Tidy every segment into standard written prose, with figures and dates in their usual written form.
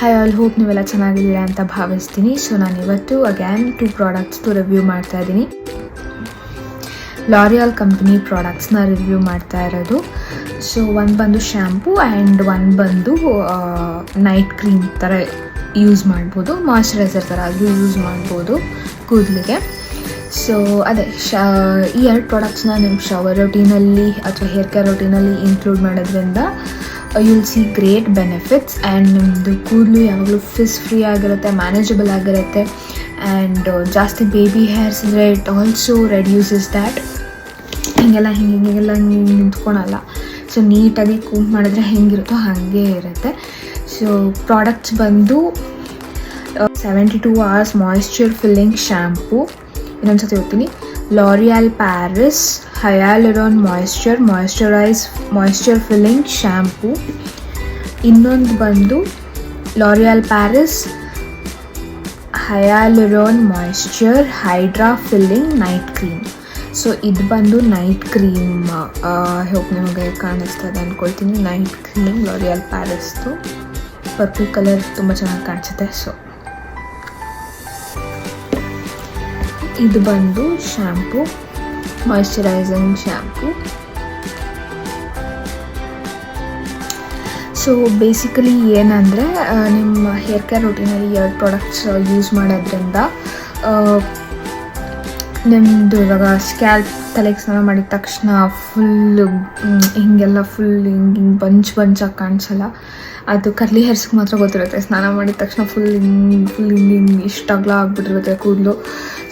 Hi all, hope ನೀವೆಲ್ಲ ಚೆನ್ನಾಗಿದ್ದೀರಾ ಅಂತ ಭಾವಿಸ್ತೀನಿ. ಸೊ ನಾನು ಇವತ್ತು ಅಗ್ಯಾನ್ 2 ಪ್ರಾಡಕ್ಟ್ಸ್ದು ರಿವ್ಯೂ ಮಾಡ್ತಾ ಇದ್ದೀನಿ. ಲಾರಿಯಾಲ್ ಕಂಪ್ನಿ ಪ್ರಾಡಕ್ಟ್ಸ್ನ ರಿವ್ಯೂ ಮಾಡ್ತಾ ಇರೋದು. ಸೊ ಒಂದು ಬಂದು ಶ್ಯಾಂಪು ಆ್ಯಂಡ್ ಒಂದು ಬಂದು ನೈಟ್ ಕ್ರೀಮ್ ಥರ ಯೂಸ್ ಮಾಡ್ಬೋದು, ಮಾಯ್ಶ್ಚರೈಸರ್ ಥರ ಅದು ಯೂಸ್ ಮಾಡ್ಬೋದು ಕೂದಲಿಗೆ. ಸೊ ಅದೇ ಈ 2 ಪ್ರಾಡಕ್ಟ್ಸ್ನ ನಿಮ್ಮ ಶವರ್ ರೊಟೀನಲ್ಲಿ ಅಥವಾ ಹೇರ್ ಕೇರ್ ರೊಟೀನಲ್ಲಿ ಇನ್ಕ್ಲೂಡ್ ಮಾಡೋದ್ರಿಂದ you'll see great benefits and ನಿಮ್ಮದು ಕೂದಲು ಯಾವಾಗಲೂ ಫಿಸ್ ಫ್ರೀ ಆಗಿರುತ್ತೆ, ಮ್ಯಾನೇಜಬಲ್ ಆಗಿರುತ್ತೆ. ಆ್ಯಂಡ್ ಜಾಸ್ತಿ ಬೇಬಿ ಹೇರ್ಸ್ ಇದ್ದರೆ ಇಟ್ ಆಲ್ಸೋ ರೆಡ್ಯೂಸಸ್ ದ್ಯಾಟ್. ಹೀಗೆಲ್ಲ ಹಿಂಗೆ ನಿಂತ್ಕೊಳಲ್ಲ. ಸೊ ನೀಟಾಗಿ ಕೂಂಬ್ ಮಾಡಿದ್ರೆ ಹೆಂಗಿರುತ್ತೋ ಹಾಗೆ ಇರುತ್ತೆ. ಸೊ ಪ್ರಾಡಕ್ಟ್ಸ್ ಬಂದು 72 hours ಮಾಯಿಶ್ಚರ್ ಫಿಲ್ಲಿಂಗ್ ಶ್ಯಾಂಪು. ಇನ್ನೊಂದು ಸತಿ ಹೋಗ್ತೀನಿ. L'Oreal Paris hyaluron moisture filling shampoo. ಇನ್ನೊಂದು ಬಂದು L'Oreal Paris hyaluron moisture hydra filling night cream. So ಇದು ಬಂದು ನೈಟ್ ಕ್ರೀಮ್. ಹೋಗಿ ನಿಮಗೆ ಕಾಣಿಸ್ತದೆ ಅಂದ್ಕೊಳ್ತೀನಿ. ನೈಟ್ ಕ್ರೀಮ್ ಲಾರಿಯಾಲ್ ಪ್ಯಾರಿಸ್ದು ಪರ್ಪಲ್ ಕಲರ್ ತುಂಬ ಚೆನ್ನಾಗಿ ಕಾಣಿಸುತ್ತೆ. ಸೊ ಇದು ಬಂದು shampoo, moisturising shampoo. So basically ಏನಂದರೆ ನಿಮ್ಮ ಹೇರ್ ಕೇರ್ ರೂಟೀನಲ್ಲಿ 2 ಪ್ರಾಡಕ್ಟ್ಸ್ ಯೂಸ್ ಮಾಡೋದ್ರಿಂದ ನಿಮ್ಮದು ಇವಾಗ ಸ್ಕ್ಯಾಲ್ಪ್ ತಲೆಗೆ ಸ್ನಾನ ಮಾಡಿದ ತಕ್ಷಣ ಫುಲ್ಲು ಹಿಂಗೆಲ್ಲ ಹಿಂಗೆ ಬಂಚಾಗಿ ಕಾಣಿಸಲ್ಲ. ಅದು ಕರ್ಲಿ ಹೇರ್ಸ್ಗೆ ಮಾತ್ರ ಗೊತ್ತಿರುತ್ತೆ. ಸ್ನಾನ ಮಾಡಿದ ತಕ್ಷಣ ಫುಲ್ ಹಿಂಗೆ ಇಷ್ಟು ಅಗಲ ಆಗಿಬಿಟ್ಟಿರುತ್ತೆ ಕೂದಲು.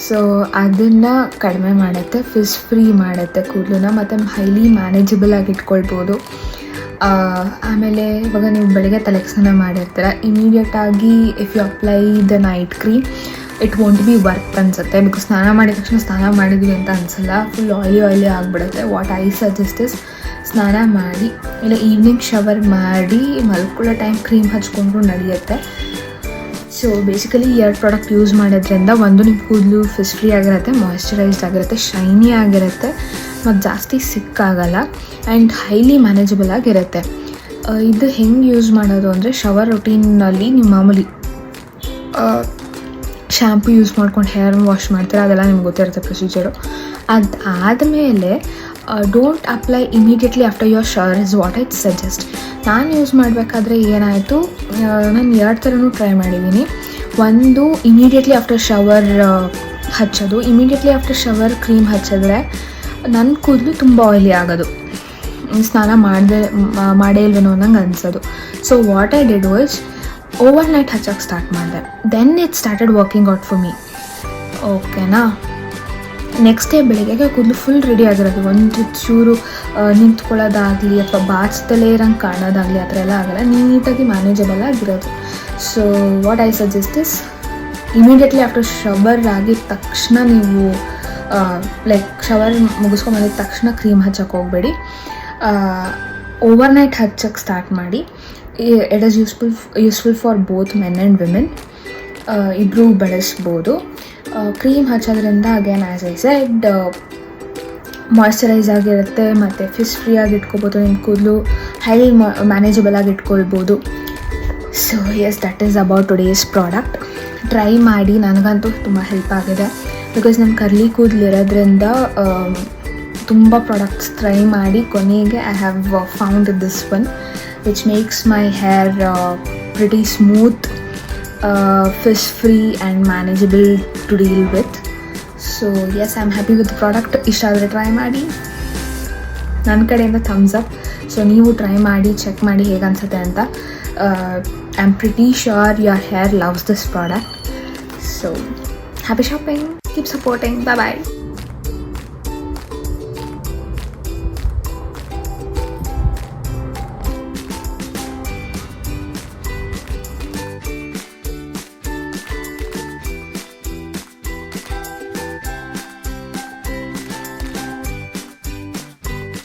ಸೊ ಅದನ್ನು ಕಡಿಮೆ ಮಾಡುತ್ತೆ, ಫಿಸ್ ಫ್ರೀ ಮಾಡುತ್ತೆ ಕೂದಲನ್ನ, ಮತ್ತು ಹೈಲಿ ಮ್ಯಾನೇಜಬಲ್ ಆಗಿ ಇಟ್ಕೊಳ್ಬೋದು. ಆಮೇಲೆ ಇವಾಗ ನೀವು ಬೆಳಗ್ಗೆ ತಲೆಗೆ ಸ್ನಾನ ಮಾಡಿರ್ತೀರ, ಇಮಿಡಿಯೇಟಾಗಿ if you apply the night cream it won't be work ಅನಿಸುತ್ತೆ. ಬಿಕಾಸ್ ಸ್ನಾನ ಮಾಡಿದ ತಕ್ಷಣ ಸ್ನಾನ ಮಾಡಿದ್ವಿ ಅಂತ ಅನಿಸಲ್ಲ, ಫುಲ್ ಆಯಿಲಿ ಆಗಿಬಿಡುತ್ತೆ. ವಾಟ್ ಐ ಸಜೆಸ್ಟ್ ಇಸ್ ಸ್ನಾನ ಮಾಡಿ ಇಲ್ಲ ಈವ್ನಿಂಗ್ ಶವರ್ ಮಾಡಿ ಮಲ್ಕೊಳ್ಳೋ ಟೈಮ್ ಕ್ರೀಮ್ ಹಚ್ಕೊಂಡ್ರು ನಡೆಯುತ್ತೆ. ಸೊ ಬೇಸಿಕಲಿ 2 ಪ್ರಾಡಕ್ಟ್ ಯೂಸ್ ಮಾಡೋದ್ರಿಂದ ಒಂದು ನಿಮ್ಮ ಕೂದಲು ಫಿಸ್ ಫ್ರೀ ಆಗಿರುತ್ತೆ, ಮಾಯಿಶ್ಚರೈಸ್ಡ್ ಆಗಿರುತ್ತೆ, ಶೈನಿ ಆಗಿರುತ್ತೆ, ಮತ್ತು ಜಾಸ್ತಿ ಸಿಕ್ಕಾಗಲ್ಲ ಆ್ಯಂಡ್ ಹೈಲಿ ಮ್ಯಾನೇಜಬಲ್ ಆಗಿರುತ್ತೆ. ಇದು ಹೆಂಗೆ ಯೂಸ್ ಮಾಡೋದು ಅಂದರೆ ಶವರ್ ರೊಟೀನಲ್ಲಿ ನೀವು ಮಾಮೂಲಿ ಶ್ಯಾಂಪು ಯೂಸ್ ಮಾಡ್ಕೊಂಡು ಹೇರ್ ವಾಶ್ ಮಾಡ್ತೀರಾ, ಅದೆಲ್ಲ ನಿಮ್ಗೆ ಗೊತ್ತಿರುತ್ತೆ ಪ್ರೊಸೀಜರು. ಅದಾದಮೇಲೆ don't apply immediately after your shower is what I suggest. ನಾನು ಯೂಸ್ ಮಾಡಬೇಕಾದ್ರೆ ಏನಾಯಿತು, ನಾನು 2 ಥರನೂ ಟ್ರೈ ಮಾಡಿದ್ದೀನಿ. ಒಂದು ಇಮಿಡಿಯೇಟ್ಲಿ ಆಫ್ಟರ್ ಶವರ್ ಹಚ್ಚೋದು. ಇಮಿಡಿಯೇಟ್ಲಿ ಆಫ್ಟರ್ ಶವರ್ ಕ್ರೀಮ್ ಹಚ್ಚಿದ್ರೆ ನನ್ನ ಕೂದಲು ತುಂಬ ಆಯಿಲಿ ಆಗೋದು, ಸ್ನಾನ ಮಾಡೇ ಇಲ್ವೇನೋ ಅನ್ನಂಗೆ ಅನಿಸೋದು. So what I did was overnight ಹಚ್ಚೋಕ್ಕೆ ಸ್ಟಾರ್ಟ್ ಮಾಡಿದೆ. Then it started working out for me. ಓಕೆನಾ. ನೆಕ್ಸ್ಟ್ ಡೇ ಬೆಳಿಗ್ಗೆ ಕೂದಲು ಫುಲ್ ರೆಡಿ ಆಗಿರೋದು. ಒಂದು ಚೂರು ನಿಂತ್ಕೊಳ್ಳೋದಾಗಲಿ ಅಥವಾ ಬಾಚ್ದಲ್ಲೇ ಇರೋಂಗೆ ಕಾಣೋದಾಗಲಿ ಆ ಥರ ಎಲ್ಲ ಆಗಲ್ಲ, ನೀಟಾಗಿ ಮ್ಯಾನೇಜಬಲ್ ಆಗಿರೋದು. So what I suggest is immediately after shower ಆಗಿದ ತಕ್ಷಣ ನೀವು ಲೈಕ್ ಶವರ್ ಮುಗಿಸ್ಕೊಂಬಂದಿದ ತಕ್ಷಣ ಕ್ರೀಮ್ ಹಚ್ಚೋಕ್ಕೆ ಹೋಗಬೇಡಿ. ಓವರ್ ನೈಟ್ ಹಚ್ಚೋಕ್ಕೆ ಸ್ಟಾರ್ಟ್ ಮಾಡಿ. It is useful for both men and women, ಇಬ್ಬರೂ ಬಳಸ್ಬೋದು. ಕ್ರೀಮ್ ಹಚ್ಚೋದ್ರಿಂದ again as I said moisturise ಆಗಿರುತ್ತೆ ಮತ್ತು ಫಿಸ್ ಫ್ರೀ ಆಗಿ ಇಟ್ಕೊಬೋದು. ನಿಮ್ಮ ಕೂದಲು ಹೈಲಿ ಮ್ಯಾನೇಜಬಲ್ ಆಗಿ ಇಟ್ಕೊಳ್ಬೋದು. So yes, that is about today's product. Try ಮಾಡಿ, ನನಗಂತೂ ತುಂಬ ಹೆಲ್ಪ್ ಆಗಿದೆ. ಬಿಕಾಸ್ ನಮ್ಮ ಕರ್ಲಿ ಕೂದಲಿರೋದ್ರಿಂದ ತುಂಬ ಪ್ರಾಡಕ್ಟ್ಸ್ ಟ್ರೈ ಮಾಡಿ ಕೊನೆಗೆ I have found this one which makes my hair pretty smooth, fish free and manageable to deal with. So yes, I'm happy with the product. ಇಷ್ಟ ಆದರೆ ಟ್ರೈ ಮಾಡಿ, ನನ್ನ ಕಡೆಯಿಂದ ಥಮ್ಸ್ ಅಪ್. ಸೊ ನೀವು try ಮಾಡಿ, check ಮಾಡಿ ಹೇಗೆ ಅನಿಸುತ್ತೆ ಅಂತ. I am pretty sure your hair loves this product. So happy shopping, keep supporting, bye bye.